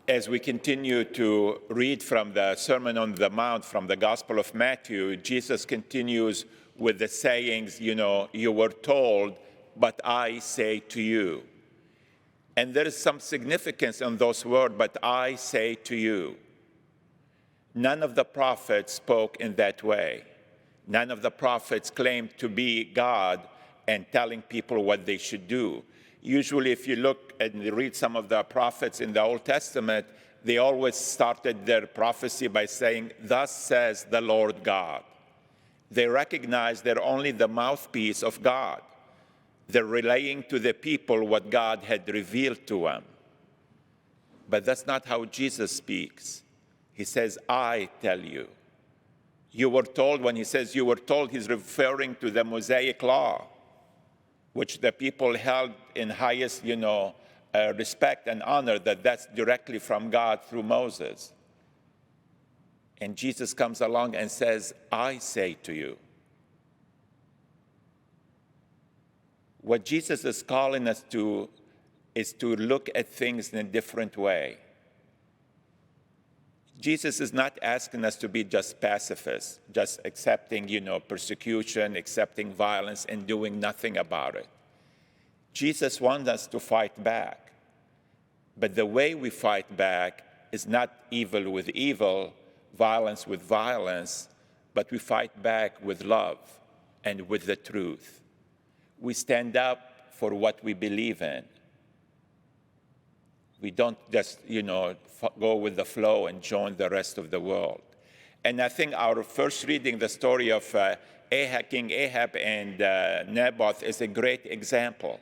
As we continue to read from the Sermon on the Mount from the Gospel of Matthew, Jesus continues with the sayings, you were told, but I say to you. And there is some significance in those words, but I say to you. None of the prophets spoke in that way. None of the prophets claimed to be God and telling people what they should do. Usually, if you look and read some of the prophets in the Old Testament, they always started their prophecy by saying, "Thus says the Lord God." They recognize they're only the mouthpiece of God. They're relaying to the people what God had revealed to them. But that's not how Jesus speaks. He says, "I tell you." You were told, when he says you were told, he's referring to the Mosaic law, which the people held in highest, respect and honor, that's directly from God through Moses. And Jesus comes along and says, "I say to you." What Jesus is calling us to is to look at things in a different way. Jesus is not asking us to be just pacifists, just accepting, persecution, accepting violence, and doing nothing about it. Jesus wants us to fight back. But the way we fight back is not evil with evil, violence with violence, but we fight back with love and with the truth. We stand up for what we believe in. We don't just, go with the flow and join the rest of the world. And I think our first reading, the story of King Ahab and Naboth, is a great example.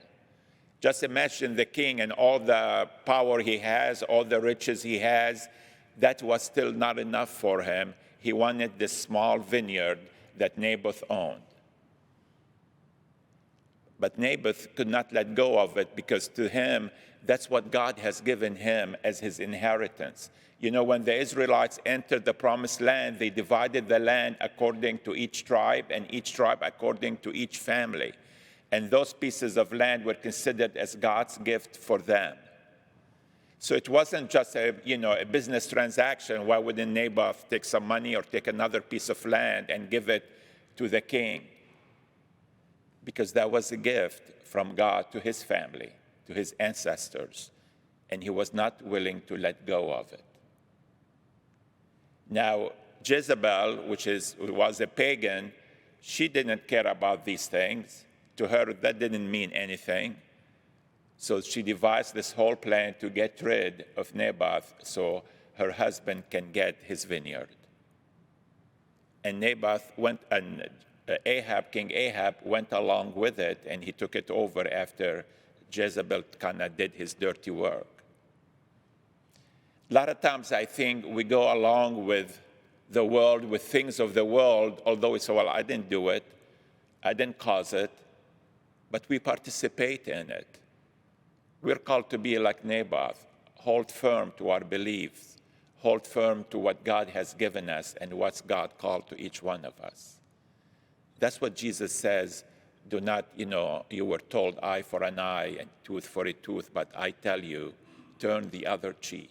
Just imagine the king and all the power he has, all the riches he has. That was still not enough for him. He wanted this small vineyard that Naboth owned. But Naboth could not let go of it because to him, that's what God has given him as his inheritance. When the Israelites entered the promised land, they divided the land according to each tribe and each tribe according to each family. And those pieces of land were considered as God's gift for them. So it wasn't just a business transaction. Why wouldn't Naboth take some money or take another piece of land and give it to the king? Because that was a gift from God to his family, to his ancestors, and he was not willing to let go of it. Now, Jezebel, which was a pagan, she didn't care about these things. To her, that didn't mean anything. So she devised this whole plan to get rid of Naboth so her husband can get his vineyard. And King Ahab went along with it, and he took it over after Jezebel kind of did his dirty work. A lot of times I think we go along with the world, with things of the world, although we say, well, I didn't do it, I didn't cause it, but we participate in it. We're called to be like Naboth, hold firm to our beliefs, hold firm to what God has given us and what's God called to each one of us. That's what Jesus says. Do not, you were told eye for an eye and tooth for a tooth, but I tell you, turn the other cheek.